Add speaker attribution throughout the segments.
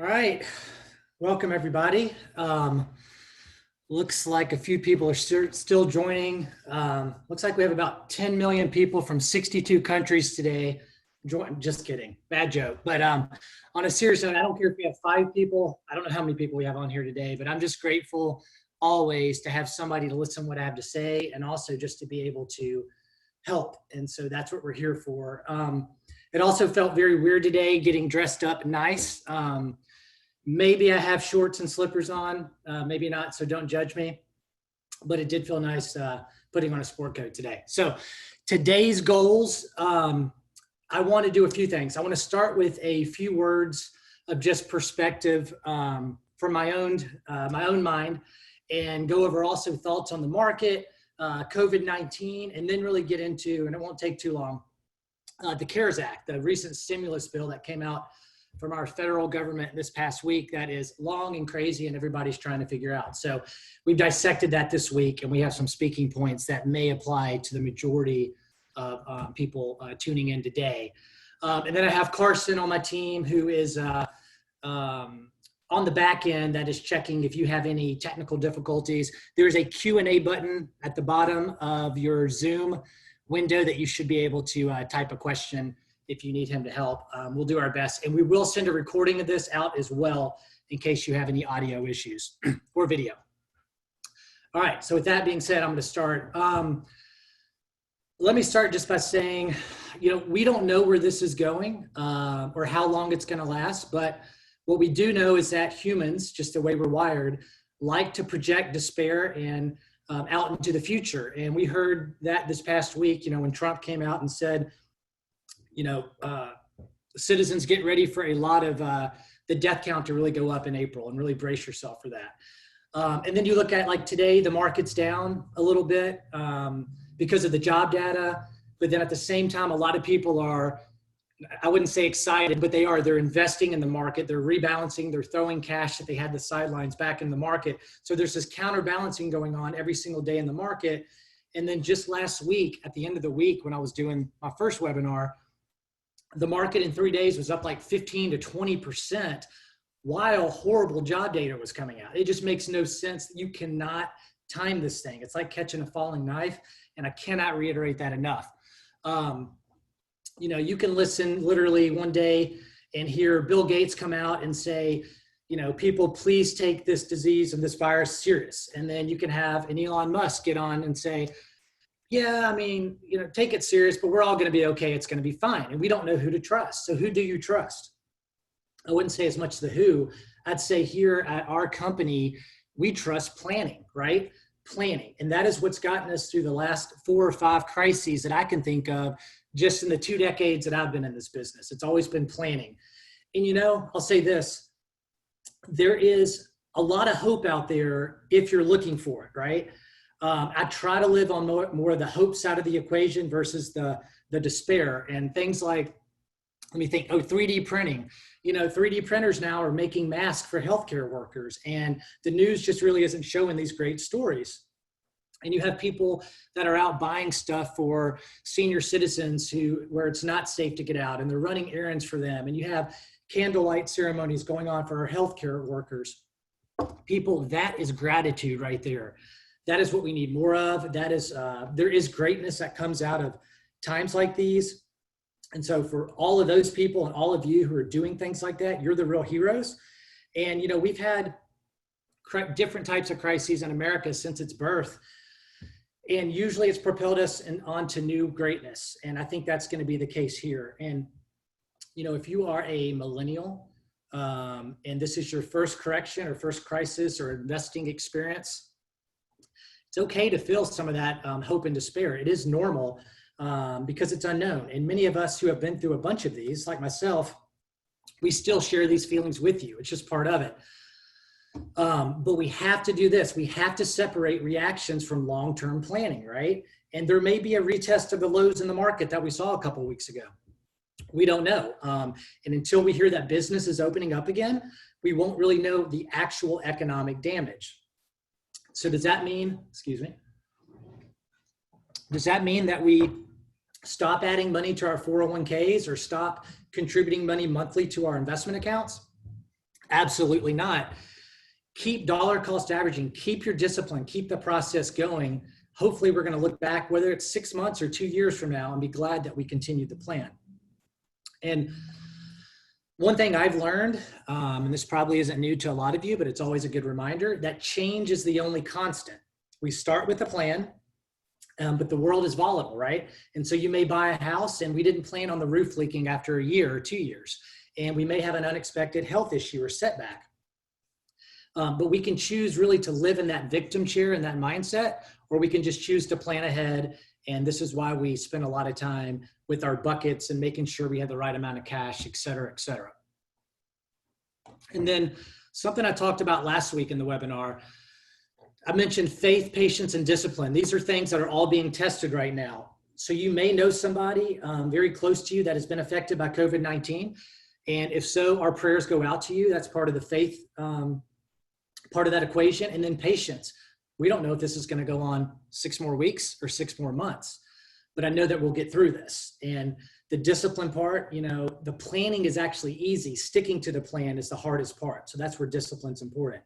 Speaker 1: All right, welcome everybody. Looks like a few people are still joining. Looks like we have about 10 million people from 62 countries today. Just kidding, bad joke. But on a serious note, I don't care if we have 5 people. I don't know how many people we have on here today, but I'm just grateful always to have somebody to listen to what I have to say and also just to be able to help. And so that's what we're here for. It also felt very weird today getting dressed up nice. Maybe I have shorts and slippers on, maybe not, so don't judge me. But it did feel nice putting on a sport coat today. So today's goals, I want to do a few things. I want to start with a few words of just perspective from my own mind, and go over also thoughts on the market, COVID-19, and then really get into, and it won't take too long, the CARES Act, the recent stimulus bill that came out from our federal government this past week that is long and crazy and everybody's trying to figure out. So we've dissected that this week, and we have some speaking points that may apply to the majority of people tuning in today. And then I have Carson on my team who is on the back end that is checking if you have any technical difficulties. There's a Q&A button at the bottom of your Zoom window that you should be able to type a question if you need him to help. We'll do our best, and we will send a recording of this out as well in case you have any audio issues or video. All right, so with that being said, I'm going to start. Let me start just by saying, we don't know where this is going or how long it's going to last, but what we do know is that humans, just the way we're wired, like to project despair and out into the future. And we heard that this past week, when Trump came out and said, citizens get ready for a lot of the death count to really go up in April, and really brace yourself for that. And then you look at like today, the market's down a little bit because of the job data. But then at the same time, a lot of people are, I wouldn't say excited, but they're investing in the market. They're rebalancing. They're throwing cash that they had the sidelines back in the market. So there's this counterbalancing going on every single day in the market. And then just last week, at the end of the week, when I was doing my first webinar, the market in 3 days was up like 15 to 20% while horrible job data was coming out. It just makes no sense. You cannot time this thing. It's like catching a falling knife, and I cannot reiterate that enough. You can listen literally one day and hear Bill Gates come out and say, people, please take this disease and this virus serious. And then you can have an Elon Musk get on and say, yeah, take it serious, but we're all going to be okay. It's going to be fine. And we don't know who to trust. So who do you trust? I wouldn't say as much the who. I'd say here at our company, we trust planning, right? Planning. And that is what's gotten us through the last 4 or 5 crises that I can think of just in the 2 decades that I've been in this business. It's always been planning. And I'll say this, there is a lot of hope out there if you're looking for it, right? I try to live on more of the hope side of the equation versus the despair, and things like, let me think, 3D printing. 3D printers now are making masks for healthcare workers, and the news just really isn't showing these great stories. And you have people that are out buying stuff for senior citizens where it's not safe to get out, and they're running errands for them. And you have candlelight ceremonies going on for our healthcare workers. People, that is gratitude right there. That is what we need more of. That is, there is greatness that comes out of times like these. And so for all of those people and all of you who are doing things like that, you're the real heroes. And, we've had different types of crises in America since its birth. And usually it's propelled us onto new greatness. And I think that's going to be the case here. And, if you are a millennial and this is your first correction or first crisis or investing experience, it's okay to feel some of that hope and despair. It is normal because it's unknown. And many of us who have been through a bunch of these, like myself, we still share these feelings with you. It's just part of it. But we have to do this. We have to separate reactions from long-term planning, right? And there may be a retest of the lows in the market that we saw a couple of weeks ago. We don't know. And until we hear that business is opening up again, we won't really know the actual economic damage. So does that mean, does that mean that we stop adding money to our 401ks or stop contributing money monthly to our investment accounts? Absolutely not. Keep dollar cost averaging, keep your discipline, keep the process going. Hopefully we're going to look back, whether it's 6 months or 2 years from now, and be glad that we continued the plan. And one thing I've learned, and this probably isn't new to a lot of you, but it's always a good reminder, that change is the only constant. We start with a plan, but the world is volatile, right? And so you may buy a house and we didn't plan on the roof leaking after a year or 2 years. And we may have an unexpected health issue or setback. But we can choose really to live in that victim chair and that mindset, or we can just choose to plan ahead. And this is why we spend a lot of time with our buckets and making sure we have the right amount of cash, et cetera, et cetera. And then something I talked about last week in the webinar, I mentioned faith, patience, and discipline. These are things that are all being tested right now. So you may know somebody very close to you that has been affected by COVID-19. And if so, our prayers go out to you. That's part of the faith part of that equation. And then patience. We don't know if this is going to go on 6 more weeks or 6 more months, but I know that we'll get through this. And the discipline part, you know, the planning is actually easy. Sticking to the plan is the hardest part. So that's where discipline's important.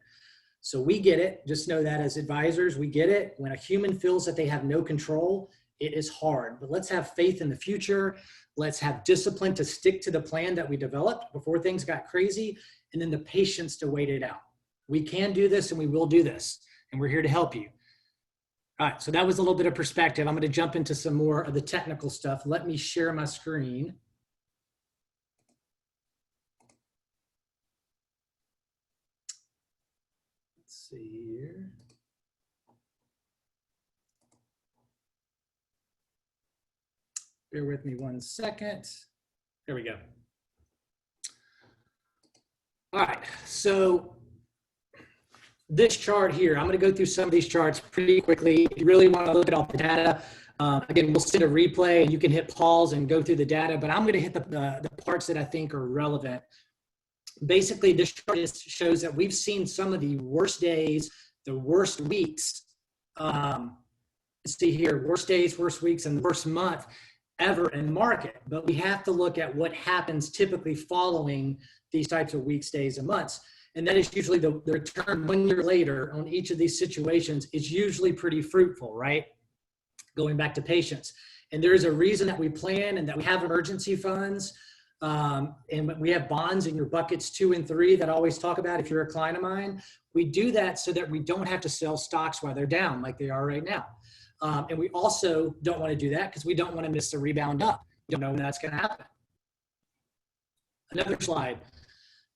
Speaker 1: So we get it. Just know that as advisors, we get it. When a human feels that they have no control, it is hard. But let's have faith in the future. Let's have discipline to stick to the plan that we developed before things got crazy, and then the patience to wait it out. We can do this and we will do this, and we're here to help you. All right, so that was a little bit of perspective. I'm going to jump into some more of the technical stuff. Let me share my screen. Let's see here. Bear with me 1 second. There we go. All right, so this chart here, I'm going to go through some of these charts pretty quickly. If you really want to look at all the data, again, we'll send a replay and you can hit pause and go through the data, but I'm going to hit the parts that I think are relevant. Basically, this chart shows that we've seen some of the worst days, the worst weeks. Let's see here, worst days, worst weeks, and the worst month ever in market. But we have to look at what happens typically following these types of weeks, days, and months. And that is usually the return 1 year later on each of these situations is usually pretty fruitful, right? Going back to patience. And there is a reason that we plan and that we have emergency funds. And we have bonds in your buckets 2 and 3 that I always talk about if you're a client of mine. We do that so that we don't have to sell stocks while they're down like they are right now. And we also don't want to do that because we don't want to miss the rebound up. We don't know when that's going to happen. Another slide.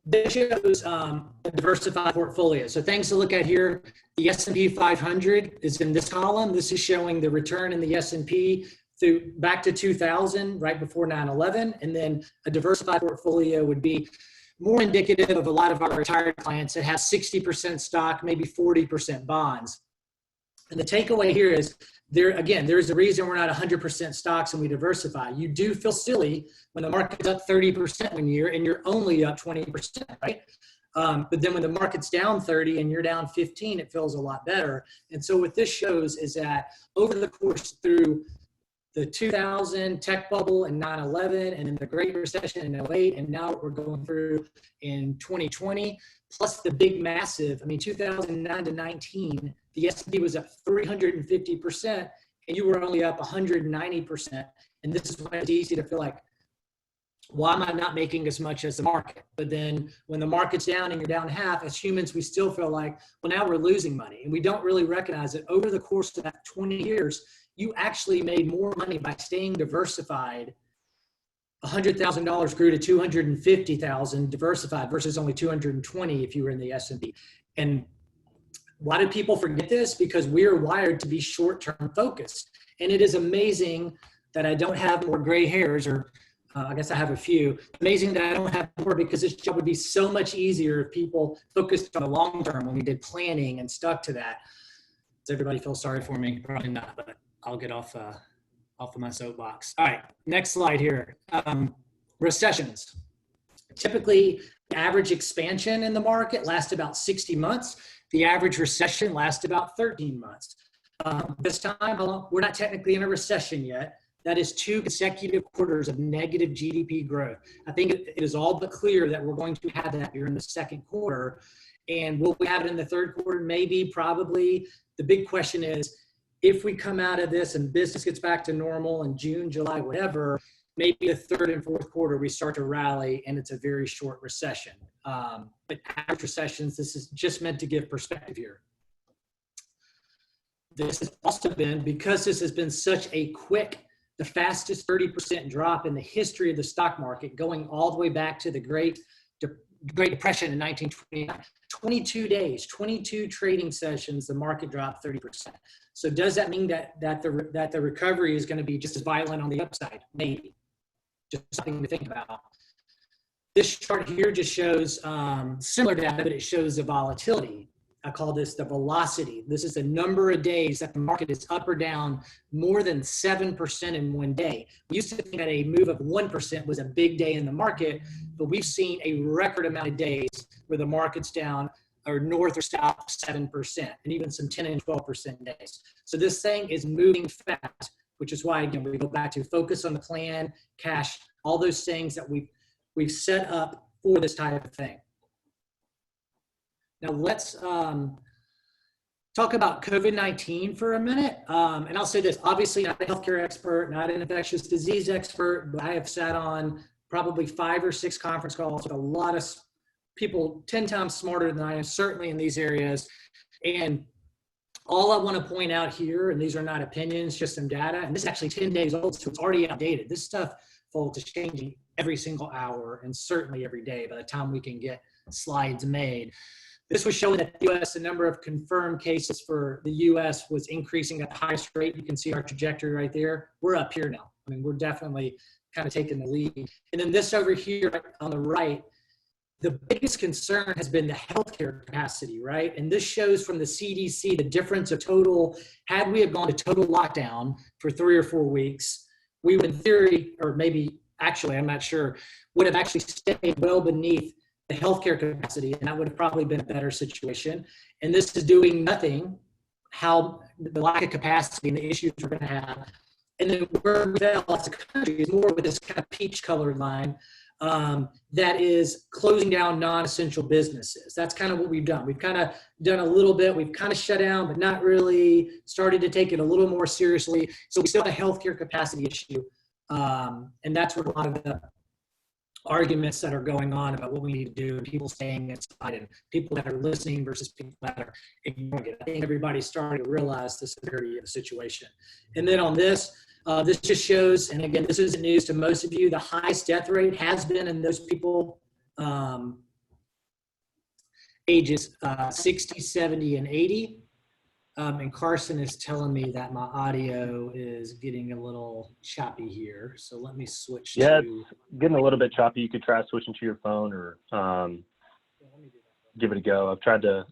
Speaker 1: This shows a diversified portfolio. So things to look at here, the S&P 500 is in this column. This is showing the return in the S&P through back to 2000, right before 9/11. And then a diversified portfolio would be more indicative of a lot of our retired clients that have 60% stock, maybe 40% bonds. And the takeaway here is, there's a reason we're not 100% stocks and we diversify. You do feel silly when the market's up 30% 1 year and you're only up 20%, right? But then when the market's down 30 and you're down 15, it feels a lot better. And so what this shows is that over the course through the 2000 tech bubble and 9/11 and then the Great Recession in 08, and now what we're going through in 2020, plus the big massive, 2009 to 19, the S&P was up 350% and you were only up 190%. And this is why it's easy to feel like, why am I not making as much as the market? But then when the market's down and you're down half, as humans, we still feel like, well, now we're losing money. And we don't really recognize that over the course of that 20 years, you actually made more money by staying diversified. $100,000 grew to $250,000 diversified versus only 220 if you were in the S&P. And why do people forget this? Because we're wired to be short-term focused. And it is amazing that I don't have more gray hairs, or I guess I have a few. Amazing that I don't have more, because this job would be so much easier if people focused on the long term when we did planning and stuck to that. Does everybody feel sorry for me? Probably not, but I'll get off of my soapbox. All right, next slide here. Recessions. Typically, the average expansion in the market lasts about 60 months. The average recession lasts about 13 months. This time, we're not technically in a recession yet, That is 2 consecutive quarters of negative GDP growth. I think it is all but clear that we're going to have that here in the second quarter. And will we have it in the third quarter? Maybe, probably. The big question is, if we come out of this and business gets back to normal in June, July, whatever, maybe the third and fourth quarter we start to rally and it's a very short recession. But average recessions, this is just meant to give perspective here. This has also been, because this has been such a quick, the fastest 30% drop in the history of the stock market, going all the way back to the Great Depression in 1929. 22 days, 22 trading sessions, the market dropped 30%. So does that mean that the recovery is going to be just as violent on the upside? Maybe. Just something to think about. This chart here just shows similar data, but it shows the volatility. I call this the velocity. This is the number of days that the market is up or down more than 7% in one day. We used to think that a move of 1% was a big day in the market, but we've seen a record amount of days where the market's down or north or south of 7%, and even some 10 and 12% days. So this thing is moving fast, which is why, again, we go back to focus on the plan, cash, all those things that we've set up for this type of thing. Now let's talk about COVID-19 for a minute. And I'll say this, obviously not a healthcare expert, not an infectious disease expert, but I have sat on probably 5 or 6 conference calls with a lot of people 10 times smarter than I am, certainly in these areas. And all I want to point out here, and these are not opinions, just some data, and this is actually 10 days old, so it's already outdated. This stuff, folks, is changing every single hour and certainly every day by the time we can get slides made. This was showing that the U.S., the number of confirmed cases for the U.S. was increasing at the highest rate. You can see our trajectory right there. We're up here now. I mean, we're definitely kind of taking the lead. And then this over here on the right, the biggest concern has been the healthcare capacity, right? And this shows from the CDC the difference of total, had we have gone to total lockdown for 3 or 4 weeks, we would in theory, or maybe actually, I'm not sure, would have actually stayed well beneath the healthcare capacity, and that would have probably been a better situation. And this is doing nothing, how the lack of capacity and the issues we're going to have. And then where we fell as a country is more with this kind of peach colored line that is closing down non-essential businesses. That's kind of what we've done. We've kind of done a little bit. We've kind of shut down, but not really started to take it a little more seriously. So we still have a healthcare capacity issue. And that's what a lot of the arguments that are going on about what we need to do, and people staying inside, and people that are listening versus people that are ignoring it. I think everybody's starting to realize the severity of the situation. And then on this, this just shows, and again, this isn't news to most of you, the highest death rate has been in those people ages 60, 70, and 80. And Carson is telling me that my audio is getting a little choppy here. So let me switch to...
Speaker 2: it's getting a little bit choppy. You could try switching to your phone or give it a go. I've tried to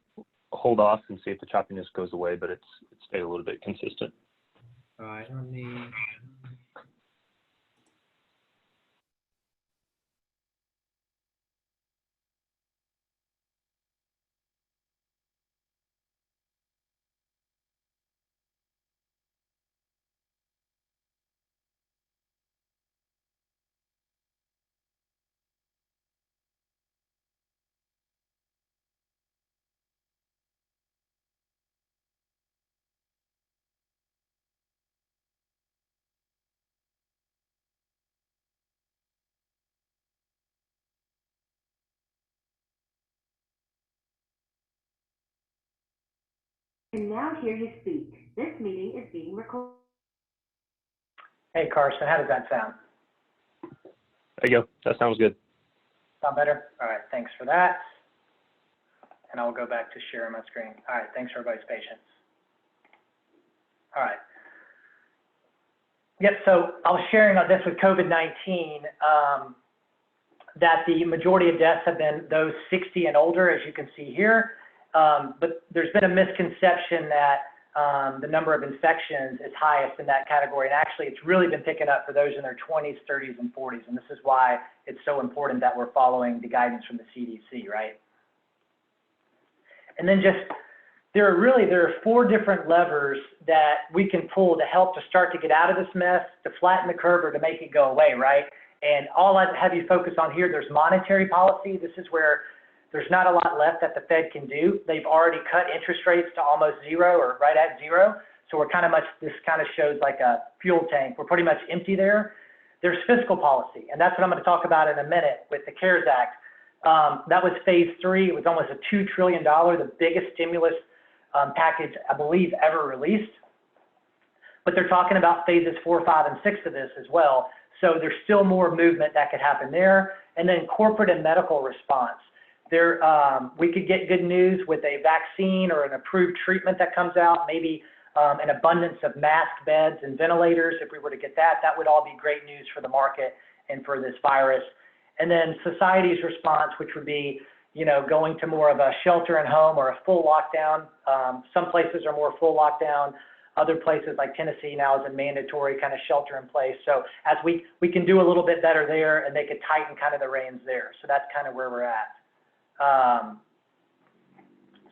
Speaker 2: hold off and see if the choppiness goes away, but it's stayed a little bit consistent.
Speaker 1: All right, let me...
Speaker 3: And now hear you speak. This meeting is being recorded.
Speaker 4: Hey, Carson, how does that sound?
Speaker 2: There you go. That sounds good.
Speaker 4: Sound better? All right, thanks for that. And I'll go back to sharing my screen. All right, thanks for everybody's patience. All right. Yep, so I was sharing about this with COVID-19, that the majority of deaths have been those 60 and older, as you can see here. But there's been a misconception that the number of infections is highest in that category. And actually, it's really been picking up for those in their 20s, 30s, and 40s. And this is why it's so important that we're following the guidance from the CDC, right? And then just there are 4 different levers that we can pull to help to start to get out of this mess, to flatten the curve, or to make it go away, right? And all I have you focus on here, there's monetary policy. This is where there's not a lot left that the Fed can do. They've already cut interest rates to almost 0 or right at 0. So we're this kind of shows like a fuel tank. We're pretty much empty there. There's fiscal policy, and that's what I'm going to talk about in a minute with the CARES Act. That was phase 3. It was almost a $2 trillion, the biggest stimulus package, I believe, ever released. But they're talking about phases 4, 5, and 6 of this as well. So there's still more movement that could happen there. And then corporate and medical response. We could get good news with a vaccine or an approved treatment that comes out, maybe an abundance of mask beds and ventilators. If we were to get that, that would all be great news for the market and for this virus. And then society's response, which would be, going to more of a shelter at home or a full lockdown. Some places are more full lockdown. Other places like Tennessee now is a mandatory kind of shelter in place. So as we can do a little bit better there, and they could tighten kind of the reins there. So that's kind of where we're at.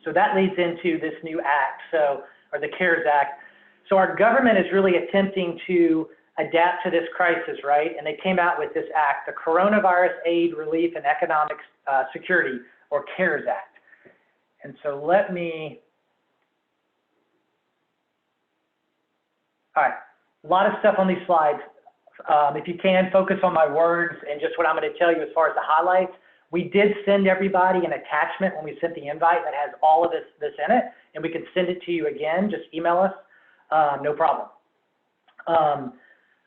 Speaker 4: So that leads into this new act, or the CARES Act. So our government is really attempting to adapt to this crisis, right? And they came out with this act, the Coronavirus Aid, Relief, and Economic Security, or CARES Act. And so all right, a lot of stuff on these slides. If you can, focus on my words and just what I'm going to tell you as far as the highlights. We did send everybody an attachment when we sent the invite that has all of this in it, and we can send it to you again. Just email us, no problem.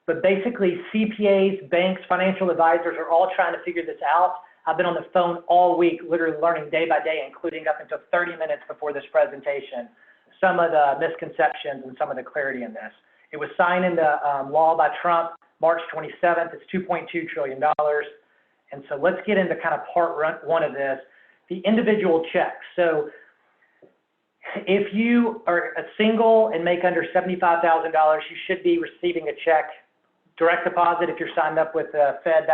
Speaker 4: But basically, CPAs, banks, financial advisors are all trying to figure this out. I've been on the phone all week, literally learning day by day, including up until 30 minutes before this presentation, some of the misconceptions and some of the clarity in this. It was signed into law by Trump March 27th. It's $2.2 trillion. And so let's get into kind of part 1 of this, the individual checks. So if you are a single and make under $75,000, you should be receiving a check, direct deposit if you're signed up with the Fed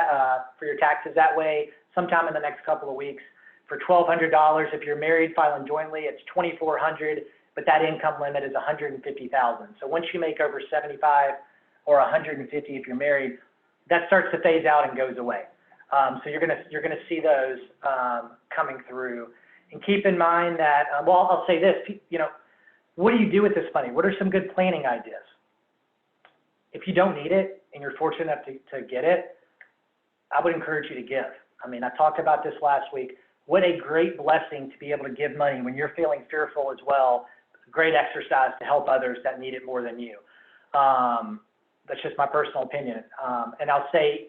Speaker 4: for your taxes that way, sometime in the next couple of weeks. For $1,200, if you're married, filing jointly, it's $2,400, but that income limit is $150,000. So once you make over 75 or 150 if you're married, that starts to phase out and goes away. So you're gonna see those coming through. And keep in mind that, well, I'll say this, what do you do with this money? What are some good planning ideas? If you don't need it and you're fortunate enough to get it, I would encourage you to give. I mean, I talked about this last week. What a great blessing to be able to give money when you're feeling fearful as well. Great exercise to help others that need it more than you. That's just my personal opinion. And I'll say,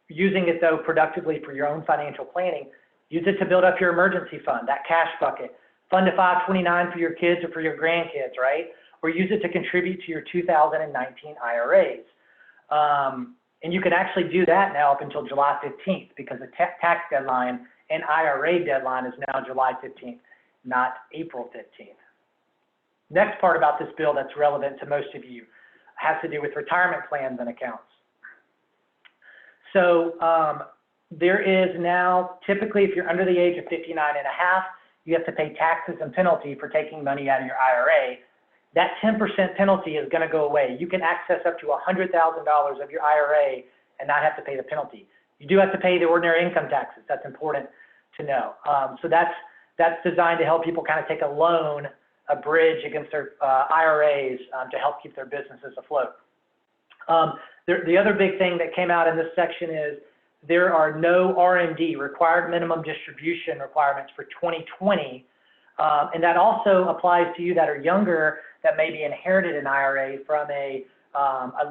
Speaker 4: using it though productively for your own financial planning, use it to build up your emergency fund, that cash bucket. Fund a 529 for your kids or for your grandkids, right? Or use it to contribute to your 2019 IRAs. And you can actually do that now up until July 15th because the tax deadline and IRA deadline is now July 15th, not April 15th. Next part about this bill that's relevant to most of you has to do with retirement plans and accounts. So there is now, typically if you're under the age of 59 and a half, you have to pay taxes and penalty for taking money out of your IRA. That 10% penalty is going to go away. You can access up to $100,000 of your IRA and not have to pay the penalty. You do have to pay the ordinary income taxes. That's important to know. So that's designed to help people kind of take a loan, a bridge against their IRAs to help keep their businesses afloat. The other big thing that came out in this section is there are no RMD, required minimum distribution requirements for 2020. And that also applies to you that are younger that maybe inherited an IRA from a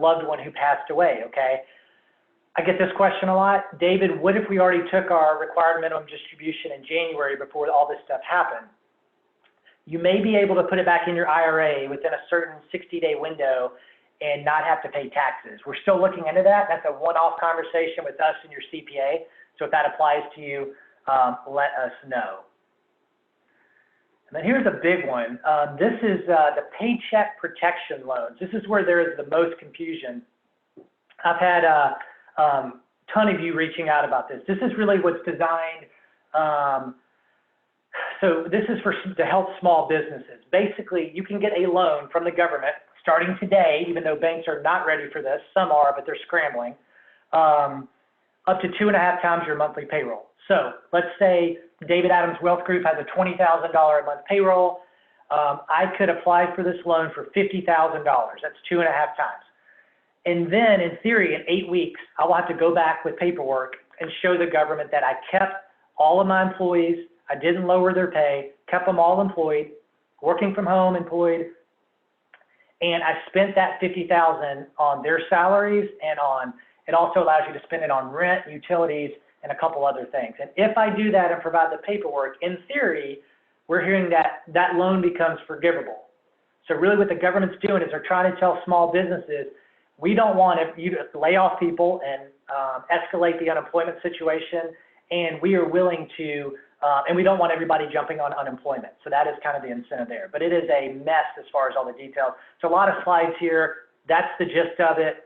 Speaker 4: loved one who passed away, okay? I get this question a lot. David, what if we already took our required minimum distribution in January before all this stuff happened? You may be able to put it back in your IRA within a certain 60-day window and not have to pay taxes. We're still looking into that. That's a one-off conversation with us and your CPA. So if that applies to you, let us know. And then here's a big one. This is the Paycheck protection loans. This is where there is the most confusion. I've had a ton of you reaching out about this. This is really what's designed. so this is to help small businesses. Basically, you can get a loan from the government starting today, even though banks are not ready for this. Some are, but they're scrambling, up to 2.5 times your monthly payroll. So let's say David Adams Wealth Group has a $20,000 a month payroll. I could apply for this loan for $50,000. That's 2.5 times. And then in theory, in 8 weeks, I will have to go back with paperwork and show the government that I kept all of my employees, I didn't lower their pay, kept them all employed, working from home employed, and I spent that $50,000 on their salaries and on, it also allows you to spend it on rent, utilities, and a couple other things. And if I do that and provide the paperwork, in theory, we're hearing that that loan becomes forgivable. So really what the government's doing is they're trying to tell small businesses, we don't want you to lay off people and escalate the unemployment situation, and we are willing to, and we don't want everybody jumping on unemployment. So that is kind of the incentive there. But it is a mess as far as all the details. So a lot of slides here. That's the gist of it.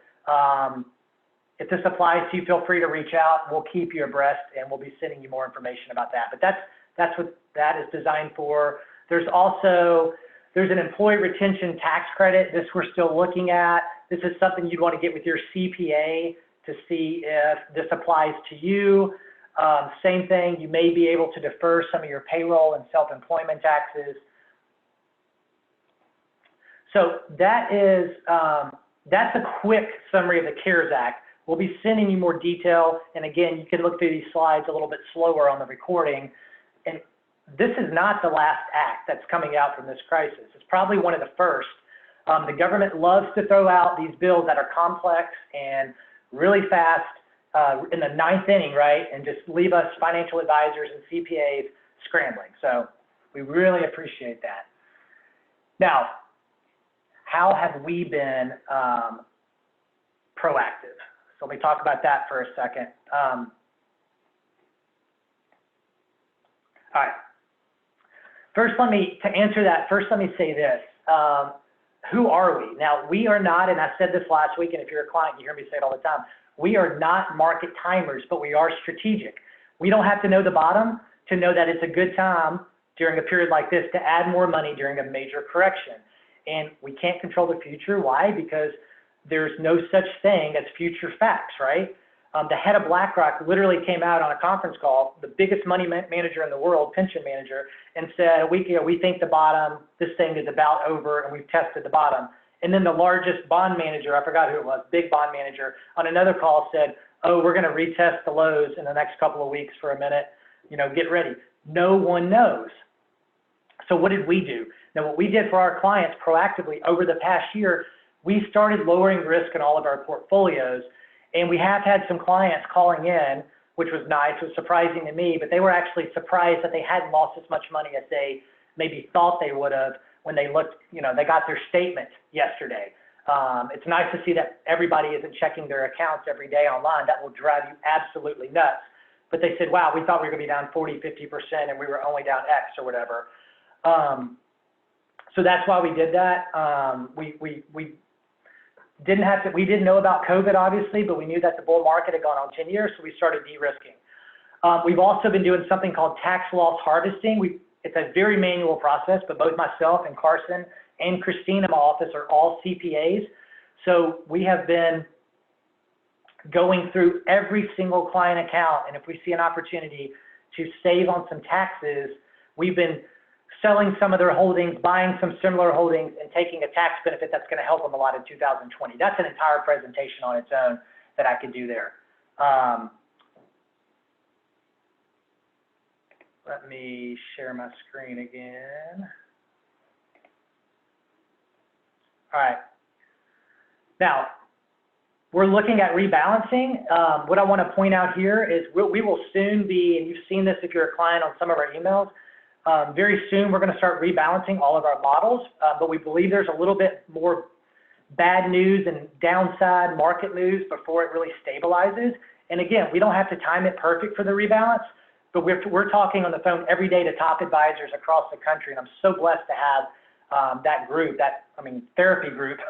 Speaker 4: If this applies to you, feel free to reach out. We'll keep you abreast, and we'll be sending you more information about that. But that's what that is designed for. There's an employee retention tax credit. This we're still looking at. This is something you'd want to get with your CPA to see if this applies to you. Same thing, you may be able to defer some of your payroll and self-employment taxes. So that is, that's a quick summary of the CARES Act. We'll be sending you more detail. And again, you can look through these slides a little bit slower on the recording. And this is not the last act that's coming out from this crisis. It's probably one of the first. The government loves to throw out these bills that are complex and really fast in the ninth inning, right? And just leave us financial advisors and CPAs scrambling. So we really appreciate that. Now, how have we been proactive? So let me talk about that for a second. All right. First, to answer that, let me say this. Who are we? Now, we are not, and I said this last week, and if you're a client, you hear me say it all the time, we are not market timers, but we are strategic. We don't have to know the bottom to know that it's a good time during a period like this to add more money during a major correction. And we can't control the future. Why? Because there's no such thing as future facts, right? The head of BlackRock literally came out on a conference call, the biggest money manager in the world, pension manager, and said, we think the bottom, this thing is about over, and we've tested the bottom. And then the largest bond manager, I forgot who it was, big bond manager, on another call said, oh, we're going to retest the lows in the next couple of weeks for a minute, get ready. No one knows. So what did we do? Now, what we did for our clients proactively over the past year, we started lowering risk in all of our portfolios. And we have had some clients calling in, which was nice. It was surprising to me, but they were actually surprised that they hadn't lost as much money as they maybe thought they would have when they looked, they got their statement yesterday. It's nice to see that everybody isn't checking their accounts every day online. That will drive you absolutely nuts. But they said, wow, we thought we were going to be down 40, 50%, and we were only down X or whatever. So that's why we did that. We didn't know about COVID, obviously, but we knew that the bull market had gone on 10 years, so we started de-risking. We've also been doing something called tax loss harvesting. It's a very manual process, but both myself and Carson and Christine in my office are all CPAs. So we have been going through every single client account, and if we see an opportunity to save on some taxes, we've been selling some of their holdings, buying some similar holdings, and taking a tax benefit that's going to help them a lot in 2020. That's an entire presentation on its own that I could do there. Let me share my screen again. All right. Now, we're looking at rebalancing. What I want to point out here is we will soon be, and you've seen this if you're a client on some of our emails, very soon we're going to start rebalancing all of our models, but we believe there's a little bit more bad news and downside market news before it really stabilizes. And again, we don't have to time it perfect for the rebalance, but we're talking on the phone every day to top advisors across the country, and I'm so blessed to have that group, therapy group,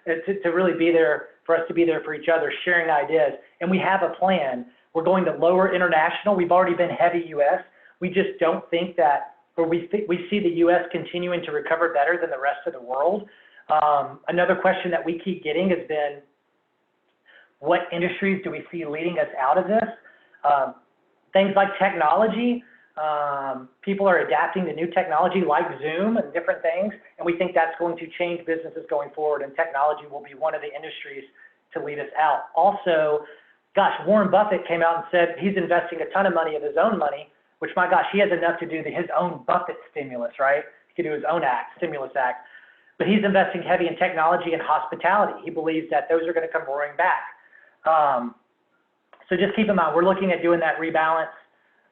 Speaker 4: to really be there, for us to be there for each other, sharing ideas. And we have a plan. We're going to lower international. We've already been heavy U.S. We just don't think that where we see the U.S. continuing to recover better than the rest of the world. Another question that we keep getting has been, what industries do we see leading us out of this? Things like technology. People are adapting to new technology like Zoom and different things, and we think that's going to change businesses going forward, and technology will be one of the industries to lead us out. Also, gosh, Warren Buffett came out and said he's investing a ton of money of his own money, which, my gosh, he has enough to do his own Buffett stimulus, right? He could do his own stimulus act. But he's investing heavy in technology and hospitality. He believes that those are going to come roaring back. So just keep in mind, we're looking at doing that rebalance.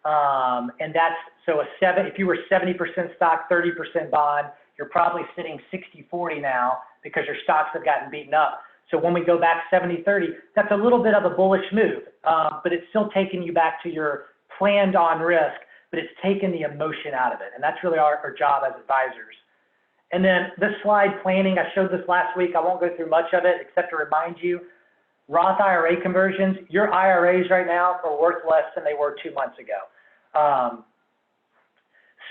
Speaker 4: And that's, so if you were 70% stock, 30% bond, you're probably sitting 60-40 now because your stocks have gotten beaten up. So when we go back 70-30, that's a little bit of a bullish move, but it's still taking you back to your planned on risk, but it's taken the emotion out of it. And that's really our job as advisors. And then this slide, planning, I showed this last week. I won't go through much of it except to remind you, Roth IRA conversions, your IRAs right now are worth less than they were 2 months ago.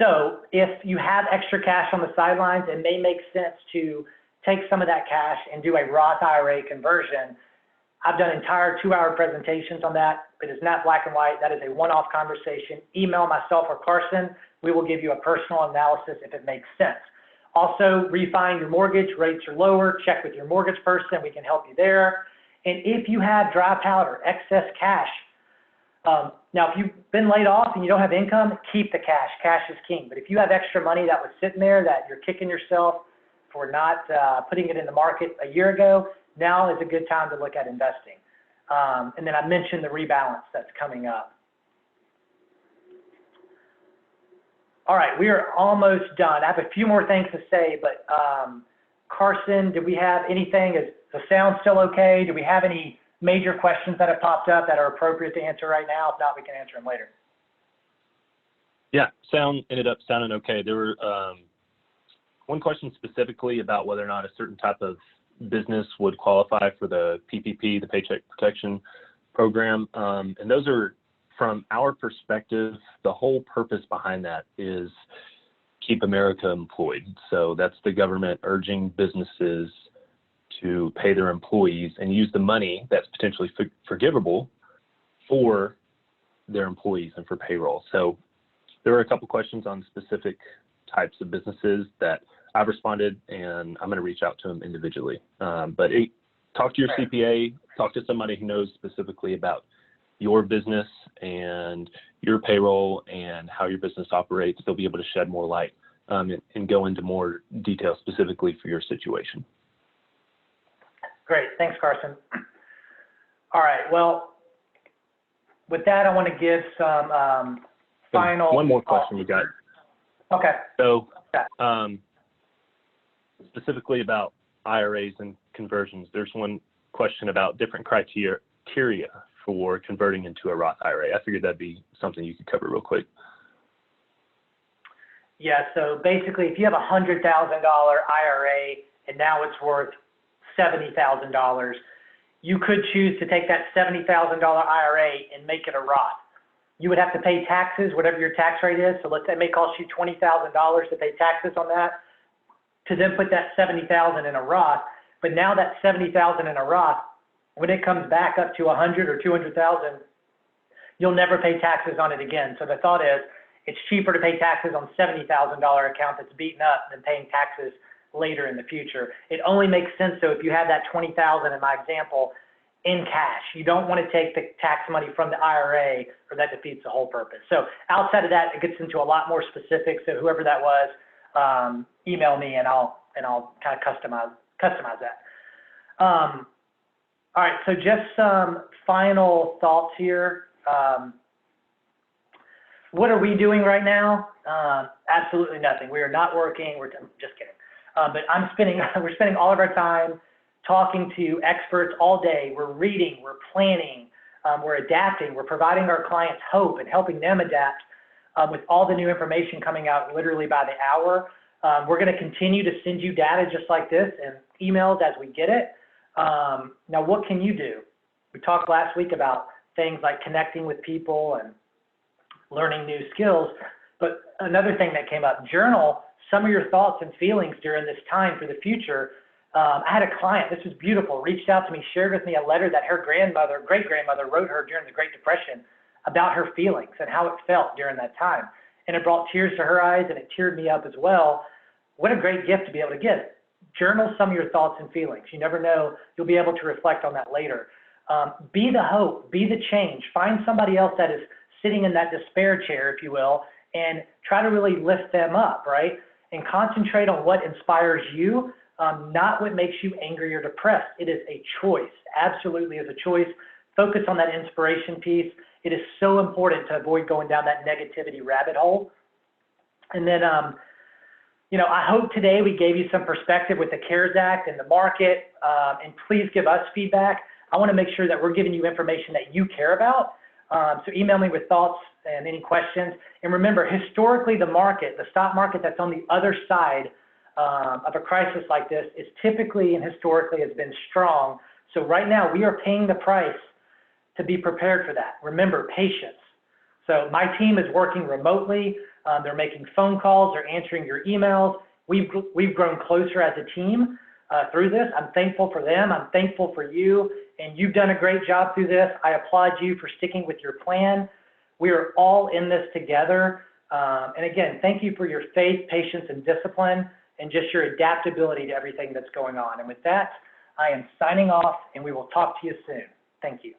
Speaker 4: So if you have extra cash on the sidelines, it may make sense to take some of that cash and do a Roth IRA conversion. I've done entire 2-hour presentations on that. It is not black and white. That is a one-off conversation. Email myself or Carson. We will give you a personal analysis if it makes sense. Also, refining your mortgage, rates are lower. Check with your mortgage person. We can help you there. And if you have dry powder, excess cash, now if you've been laid off and you don't have income, keep the cash. Cash is king. But if you have extra money that was sitting there that you're kicking yourself for not putting it in the market a year ago, now is a good time to look at investing. And then I mentioned the rebalance that's coming up. All right, we are almost done. I have a few more things to say, but Carson, do we have anything? Is the sound still okay? Do we have any major questions that have popped up that are appropriate to answer right now? If not, we can answer them later.
Speaker 2: Yeah, sound ended up sounding okay. There were one question specifically about whether or not a certain type of business would qualify for the PPP, the Paycheck Protection Program. And those are, from our perspective, the whole purpose behind that is keep America employed. So that's the government urging businesses to pay their employees and use the money that's potentially forgivable for their employees and for payroll. So there were a couple questions on specific types of businesses that I've responded, and I'm going to reach out to them individually. But talk to your CPA, talk to somebody who knows specifically about your business and your payroll and how your business operates. They'll be able to shed more light and go into more detail specifically for your situation.
Speaker 4: Great. Thanks, Carson. All right. Well, with that, I want to give some final...
Speaker 2: One more question we got.
Speaker 4: Okay.
Speaker 2: So specifically about IRAs and conversions, there's one question about different criteria for converting into a Roth IRA. I figured that'd be something you could cover real quick. Yeah, so basically, if you have a $100,000 IRA and now it's worth $70,000, you could choose to take that $70,000 IRA and make it a Roth. You would have to pay taxes, whatever your tax rate is. So let's say it may cost you $20,000 to pay taxes on that, to then put that $70,000 in a Roth. But now that $70,000 in a Roth, when it comes back up to $100,000 or $200,000, you'll never pay taxes on it again. So the thought is, it's cheaper to pay taxes on $70,000 account that's beaten up than paying taxes later in the future. It only makes sense though if you have that $20,000 in my example in cash. You don't want to take the tax money from the IRA, or that defeats the whole purpose. So outside of that, it gets into a lot more specifics. So whoever that was, email me and I'll kind of customize that. All right, so just some final thoughts here. What are we doing right now? Absolutely nothing. We are not working. We're just kidding. But we're spending all of our time talking to experts all day. We're reading, we're planning, we're adapting, we're providing our clients hope and helping them adapt with all the new information coming out literally by the hour. We're going to continue to send you data just like this and emails as we get it. Now, what can you do? We talked last week about things like connecting with people and learning new skills.
Speaker 4: But another thing that came up, journal some of your thoughts and feelings during this time for the future. I had a client, this was beautiful, reached out to me, shared with me a letter that her grandmother, great-grandmother wrote her during the Great Depression about her feelings and how it felt during that time. And it brought tears to her eyes and it teared me up as well. What a great gift to be able to give. Journal some of your thoughts and feelings. You never know, you'll be able to reflect on that later. Be the hope, be the change. Find somebody else that is sitting in that despair chair, if you will, and try to really lift them up, right? And concentrate on what inspires you, not what makes you angry or depressed. It is a choice, absolutely is a choice. Focus on that inspiration piece. It is so important to avoid going down that negativity rabbit hole. And then, you know, I hope today we gave you some perspective with the CARES Act and the market, and please give us feedback. I want to make sure that we're giving you information that you care about. So email me with thoughts and any questions. And remember, historically, the market, the stock market that's on the other side of a crisis like this is typically and historically has been strong. So right now we are paying the price to be prepared for that. Remember, patience. So my team is working remotely. They're making phone calls, they're answering your emails. We've grown closer as a team through this. I'm thankful for them. I'm thankful for you. And you've done a great job through this. I applaud you for sticking with your plan. We are all in this together. And again, thank you for your faith, patience, and discipline, and just your adaptability to everything that's going on. And with that, I am signing off, and we will talk to you soon. Thank you.